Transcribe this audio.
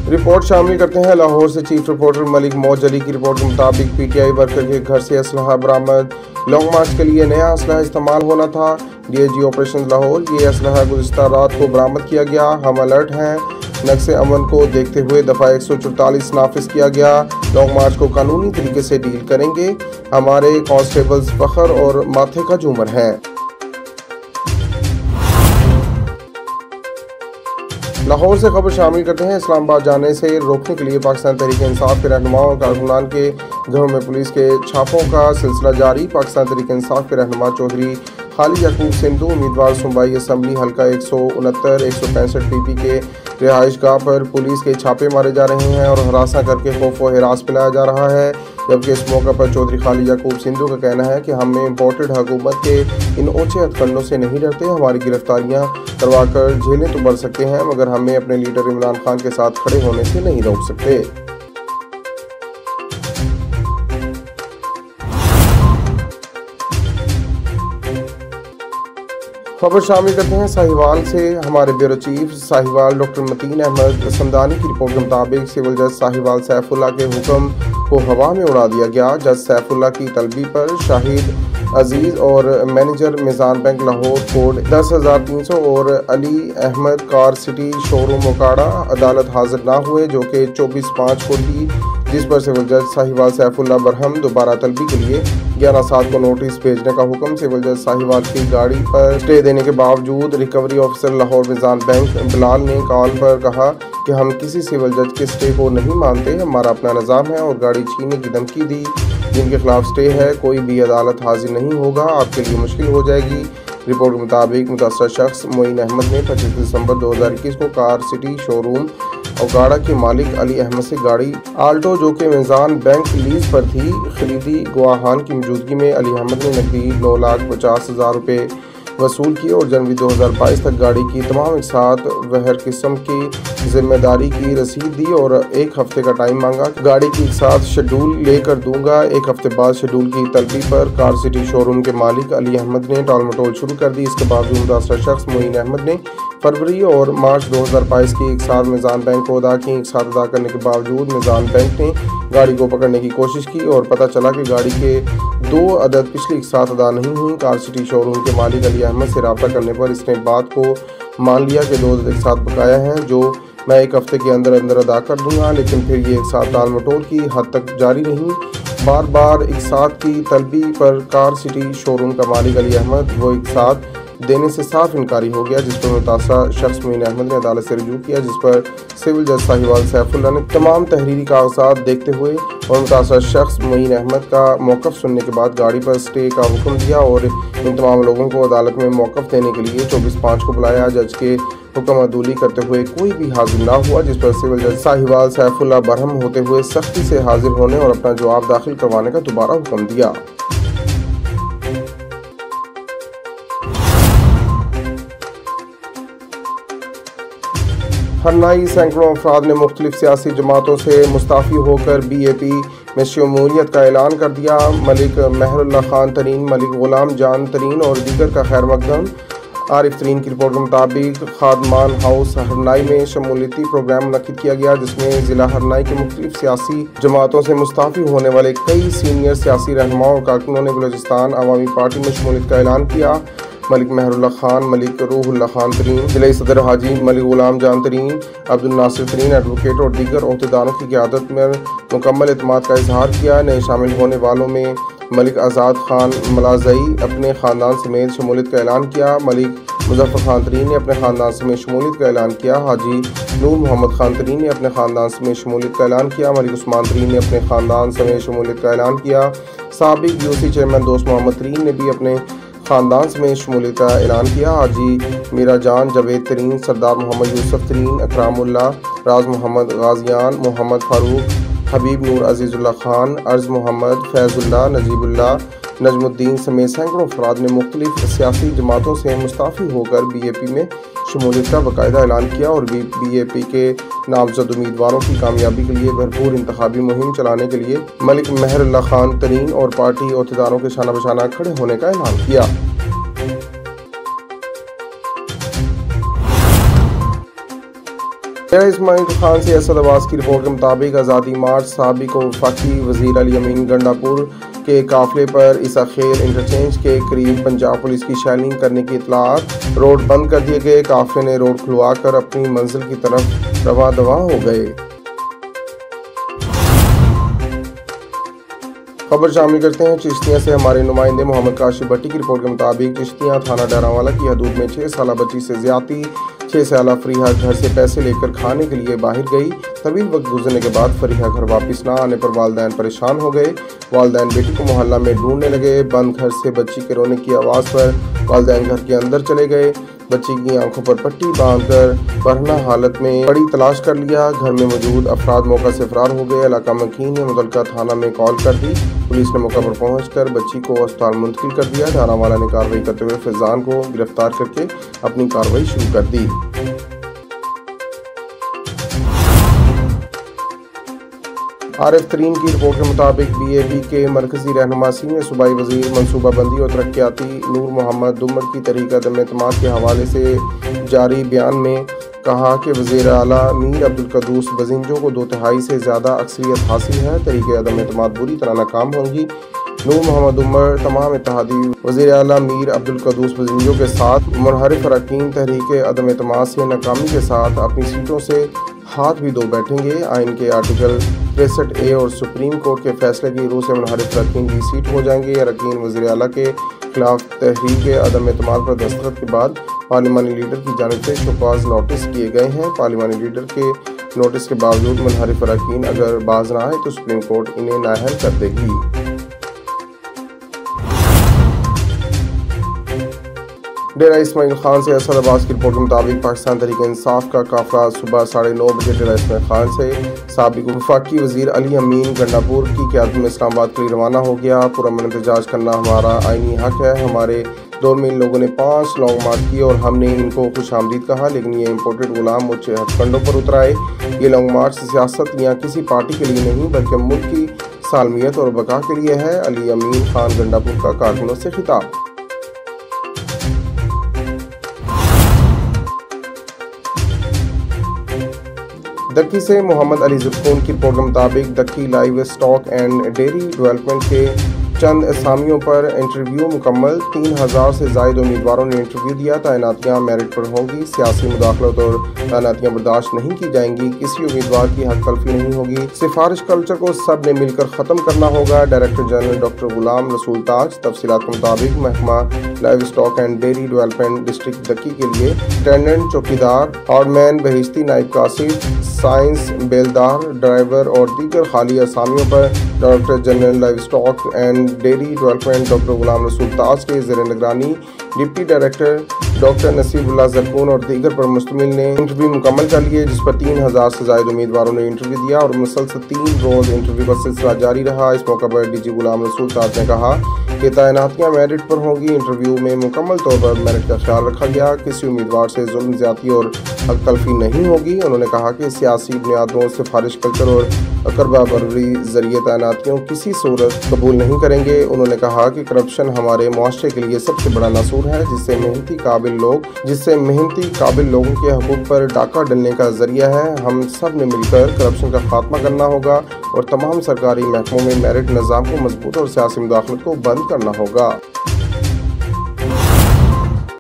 Report शामिल करते हैं। लाहौर से चीफ रिपोर्टर मलिक मौज अली की रिपोर्ट के मुताबिक पीटीआई वर्कर के घर से असलहा बरामद। लॉन्ग मार्च के लिए नया असलहा इस्तेमाल होना था। डीआईजी ऑपरेशन लाहौर, ये असलहा गुज़िश्ता रात को बरामद किया गया। हम अलर्ट हैं। नक्शे अमन को देखते हुए दफ़ा 144 नाफिज किया गया। लॉन्ग मार्च को कानूनी तरीके से डील करेंगे। हमारे कांस्टेबल्स फख्र और माथे का झूमर हैं। लाहौर से खबर शामिल करते हैं। इस्लामाबाद जाने से रोकने के लिए पाकिस्तान तहरीक इंसाफ के रहनुमाओं और कारकुनान के घरों में पुलिस के छापों का सिलसिला जारी। पाकिस्तान तहरीक इंसाफ के रहनुमा चौधरी खालिद याकूब सिंधु उम्मीदवार सूबाई असम्बली हल्का 169 165 PP के रिहाइश गाह पर पुलिस के छापे मारे जा रहे हैं और हरासा करके खौफ व हिरास पिलाया जा रहा है। जबकि इस मौके पर चौधरी खालिद याकूब सिंधु का कहना है कि हम इम्पोर्टेड हुकूमत के इन ऊंचे हथकंडों से नहीं डरते। हमारी गिरफ्तारियां करवाकर जेलें तो बढ़ सकते हैं, मगर हमें अपने लीडर इमरान खान के साथ खड़े होने से नहीं रोक सकते। खबर शामिल करते हैं साहिवाल से। हमारे bureau chief Sahiwal doctor Mateen Ahmad Samdani की रिपोर्ट के मुताबिक सिविल जज साहिवाल सैफुल्ला के हुक्म को हवा में उड़ा दिया गया। जज सैफुल्ला की तलबी पर शाहिद अजीज और मैनेजर मिजान बैंक लाहौर कोड 10,300 और Ali Ahmad car city showroom मोकाड़ा अदालत हाजिर ना हुए, जो कि 24/5 को थी, जिस पर सिविल जज साहिवाल सैफुल्ला बरहम दोबारा तलबी के लिए 11/7 को नोटिस भेजने का हुक्म। सिविल जज साहिवाल की गाड़ी पर स्टे देने के बावजूद रिकवरी ऑफिसर लाहौर मिजान बैंक बिलाल ने कॉल पर कहा कि हम किसी सिविल जज के स्टे को नहीं मानते, हमारा अपना निज़ाम है, और गाड़ी छीनने की धमकी दी। जिनके खिलाफ स्टे है कोई भी अदालत हाजिर नहीं होगा, आपके लिए मुश्किल हो जाएगी। रिपोर्ट के मुताबिक मुतासर शख्स मोइन अहमद ने 25 दिसंबर 2021 को कार सिटी शोरूम औगाड़ा के मालिक अली अहमद से गाड़ी आल्टो, जो कि मिजान बैंक लीज पर थी, खरीदी। गवाहान की मौजूदगी में अली अहमद ने नकदी 9,50,000 रुपये वसूल किए और जनवरी 2022 तक गाड़ी की तमाम एक साथ वहर किस्म की जिम्मेदारी की रसीद दी और 1 हफ्ते का टाइम मांगा। गाड़ी की एक साथ शेड्यूल लेकर दूंगा। 1 हफ्ते बाद शेड्यूल की तलबी पर कार सिटी शोरूम के मालिक अली अहमद ने टाल मटोल शुरू कर दी। इसके बावजूद मुतासर शख्स मोइन अहमद ने फरवरी और मार्च 2022 की एक साथ मिजान बैंक को अदा की। एक साथ अदा करने के बावजूद मिजान बैंक ने गाड़ी को पकड़ने की कोशिश की और पता चला कि गाड़ी के 2 अदद पिछली एक साथ अदा नहीं हुई। कार सिटी शोरूम के मालिक अली अहमद से रब्ता करने पर इसने बात को मान लिया कि 2 अदद एक साथ बकाया हैं, जो मैं 1 हफ्ते के अंदर अंदर अदा कर दूंगा। लेकिन फिर ये एक साथ टाल मटोल की हद तक जारी रही। बार बार एक साथ की तलबी पर कार सिटी शोरूम का मालिक अली अहमद वो एक साथ देने से साफ इनकारी हो गया, जिस पर मुतासर शख्स मोइन अहमद ने अदालत से रजू किया, जिस पर सिविल जज साहिवाल सैफुल्ला ने तमाम तहरीरी कागजात देखते हुए और मुतासर शख्स मोइन अहमद का मौक़िफ़ सुनने के बाद गाड़ी पर स्टे का हुक्म दिया और इन तमाम लोगों को अदालत में मौक़िफ़ देने के लिए 24/5 को बुलाया। जज के हुक्म अदूली करते हुए कोई भी हाजिर ना हुआ, जिस पर सिविल जज साहिवाल सैफुल्ला बरहम होते हुए सख्ती से हाजिर होने और अपना जवाब दाखिल करवाने का दोबारा हुक्म दिया। हरनाई सैकड़ों अफराद ने मुख्तलिफ सियासी जमातों से मुस्ताफ़ी होकर BAP में शमूलियत का ऐलान कर दिया। मलिक मेहरुल्लाह खान तरीन, मलिक गुलाम जान तरीन और दीगर का खैर मकदम। आरिफ तरीन की रिपोर्ट के मुताबिक खादमान हाउस हरनाई में शमूलियती प्रोग्राम मुनक्किद किया गया, जिसमें ज़िला हरनाई के मुख्तलिफ सियासी जमातों से मुस्ताफ़ी होने वाले कई सीनियर सियासी रहनुमाओं और कारकुनों ने बलूचिस्तान अवामी पार्टी में शमूलियत का ऐलान किया। मलिक मेहरुल्लाह खान, मलिक रूहुल्लाह खान तरीन, ज़िला सदर हाजी मलिक गुलाम जान तरीन, अब्दुल नासिर तरीन एडवोकेट और दीगर अहदेदारों की क़यादत में मुकम्मल एतमाद का इजहार किया। नए शामिल होने वालों में मलिक आज़ाद खान मलाज़ई अपने ख़ानदान समेत शमूलियत का ऐलान किया। मलिक मुज़फ़्फ़र खान तरीन ने अपने ख़ानदान समेत शमूलियत का ऐलान किया। हाजी नूर मोहम्मद खान तरीन ने अपने ख़ानदान समेत शमूलियत का ऐलान किया। मलिक उस्मान तरीन ने अपने ख़ानदान समेत शमूलियत का ऐलान किया। साबिक़ UC चेयरमैन दोस्त मोहम्मद तरीन ने भी अपने ख़ानदान में शमूलियत का ऐलान किया। हाजी मीरा जान जावेद तरीन, सरदार मोहम्मद यूसुफ तरीन, अकरामुल्लाह, राज मोहम्मद गाजियान, मोहम्मद फारूक, हबीब नूर अजीज़ुल्लाह खान, अर्ज़ मोहम्मद, फैज़ुल्लाह, नजीबुल्लाह, नजमुद्दीन समेत सैकड़ों अफराद ने मुख्तलिफ सियासी जमातों से मुस्ताफ़ी होकर BAP में शमूलियत का बाकायदा ऐलान किया और BAP के नामजद उम्मीदवारों की कामयाबी के लिए भरपूर इंतखाबी मुहिम चलाने के लिए मलिक मेहरुल्लाह खान तरीन और पार्टी अहदेदारों के शाना बशाना खड़े होने का ऐलान किया। इस्माइल खान से असद अब्बास की रिपोर्ट के मुताबिक आज़ादी मार्च साबिक वफाकी वज़ीर अली अमीन गंडापुर के काफिले पर ईसा खेल इंटरचेंज के करीब पंजाब पुलिस की शेलिंग करने की इतलात। रोड बंद कर दिए गए। काफिले ने रोड खुलवा कर अपनी मंजिल की तरफ रवा दवा हो गए। खबर शामिल करते हैं चिश्तियाँ से। हमारे नुमाइंदे मोहम्मद काशिफ भट्टी की रिपोर्ट के मुताबिक चिश्तियाँ थाना डरावाला की हदूद में 6 साल बच्ची से ज्यादती। 6 साल फरीहा घर से पैसे लेकर खाने के लिए बाहर गई। तवील वक्त गुजरने के बाद फरीहा घर वापस ना आने पर वालिदैन परेशान हो गए। वालिदैन बेटी को मोहल्ला में ढूंढने लगे। बंद घर से बच्ची के रोने की आवाज़ पर वालिदैन घर के अंदर चले गए। बच्ची की आंखों पर पट्टी बांधकर बरहना हालत में बड़ी तलाश कर लिया। घर में मौजूद अफराद मौका से फरार हो गए। इलाका मकीन ने मुतल्लिका थाना में कॉल कर दी। पुलिस ने मौका पर पहुंचकर बच्ची को अस्पताल मुंतकिल कर दिया। डरावाला ने कार्रवाई करते हुए फैजान को गिरफ्तार करके अपनी कार्रवाई शुरू कर दी। आरिफ तरीन की रिपोर्ट के मुताबिक BAP के मरकजी रहनुमा सीनियर सूबाई वजीर मनसूबाबंदी और तरक्याती नूर मोहम्मद दुमर की तहरीक अदम एतमाद के हवाले से जारी बयान में कहा कि वज़ीर आला मीर अब्दुल कद्दूस बजिंजो को 2/3 से ज़्यादा अक्सरियत हासिल है। तहरीक अदम एतमाद बुरी तरह नाकाम होंगी। नूर मोहम्मद उमर तमाम इत्तेहादी वज़ीर आला मीर अब्दुल कद्दूस बजिंजो के साथ मुनहरिफ अरकान तहरीक अदम एतमाद से नाकामी के साथ अपनी सीटों से हाथ भी धो बैठेंगे। आइन के आर्टिकल 63A और सुप्रीम कोर्ट के फैसले की रूह से मुनहरिफ अरकान की सीट हो जाएंगे। अरकान वज़ीर आला के खिलाफ तहरीक अदम एतमाद पर दस्तखत के बाद पार्लिमानी लीडर की जानिब से शोकॉज नोटिस किए गए हैं। पार्लिमानी लीडर के नोटिस के बावजूद मुनहरिफ अरकान अगर बाज ना आए तो सुप्रीम कोर्ट इन्हें नाअहल कर देगी। डेरा इस्माइल खान से असद अब्बास की रिपोर्ट के मुताबिक पाकिस्तान तहरीक इंसाफ का काफिला सुबह 9:30 बजे डेरा इस्माइल खान से साबिक वफाकी वज़ीर अली अमीन गंडापुर की क़यादत में इस्लामाबाद के लिए रवाना हो गया। पुरअमन एहतजाज करना हमारा आईनी हक है। हमारे दौर में इन लोगों ने 5 लॉन्ग मार्च किए और हमने इनको खुश आमदीद कहा, लेकिन ये इम्पोर्टेड गुलाम मुझे हथकंडों पर उतर आए। ये लॉन्ग मार्च सियासत या किसी पार्टी के लिए नहीं बल्कि मुल्क की सालमियत और बका के लिए है। अली अमीन खान गंडापुर का कारकुनों से खिताब। दक्की से मोहम्मद अली ज़ुल्फ़ून की रिपोर्ट के मुताबिक Duki live stock and dairy development के चंद असामियों पर इंटरव्यू मुकम्मल। 3000 से ज़ायद उम्मीदवारों ने इंटरव्यू दिया। तैनातियाँ मेरिट पर होंगी। सियासी मुदाखलत और तैनातियाँ बर्दाश्त नहीं की जाएंगी। किसी उम्मीदवार की हक तलफी नहीं होगी। सिफारिश कल्चर को सब ने मिलकर ख़त्म करना होगा। Director general doctor Ghulam Rasool ताज। तफसीलात के मुताबिक महकमा live stock and dairy development district Duki के लिए अटेंडेंट, चौकीदार, हार्डमैन, बहिश्ती, नाइब कासिब, साइंस, बेलदार, ड्राइवर और दीगर खाली असामियों पर director general live stock and dairy development doctor Ghulam Rasool Taj के ज़ेर निगरानी deputy director doctor Naseebullah Zarkoon और दीगर पर मुश्तमिल ने इंटरव्यू मुकम्मल कर लिए, जिस पर 3000 से ज़ायद उम्मीदवारों ने इंटरव्यू दिया और मुसलसल 3 रोज़ इंटरव्यू का सिलसिला जारी रहा। इस मौका पर DG गुलाम रसूल ताज ने कहा कि तैनातियाँ मेरिट पर होंगी। इंटरव्यू में मुकम्मल तौर पर मेरिट का ख्याल रखा गया। किसी उम्मीदवार से जुल्म, ज़्यादती और हक तलफी नहीं होगी। उन्होंने कहा कि सियासी बुनियादों, सिफारिश कल्चर और अकरबा बरवरी जरिए तैनातियों किसी सूरत कबूल नहीं करेंगे। उन्होंने कहा कि करप्शन हमारे मुआशरे के लिए सबसे बड़ा नसूर है, जिससे मेहनती काबिल लोगों के हकूक़ पर डाका डलने का जरिया है। हम सब ने मिलकर करप्शन का खात्मा करना होगा और तमाम सरकारी महकमों में मेरिट निज़ाम को मजबूत और सियासी मुदाखलत को बंद करना होगा।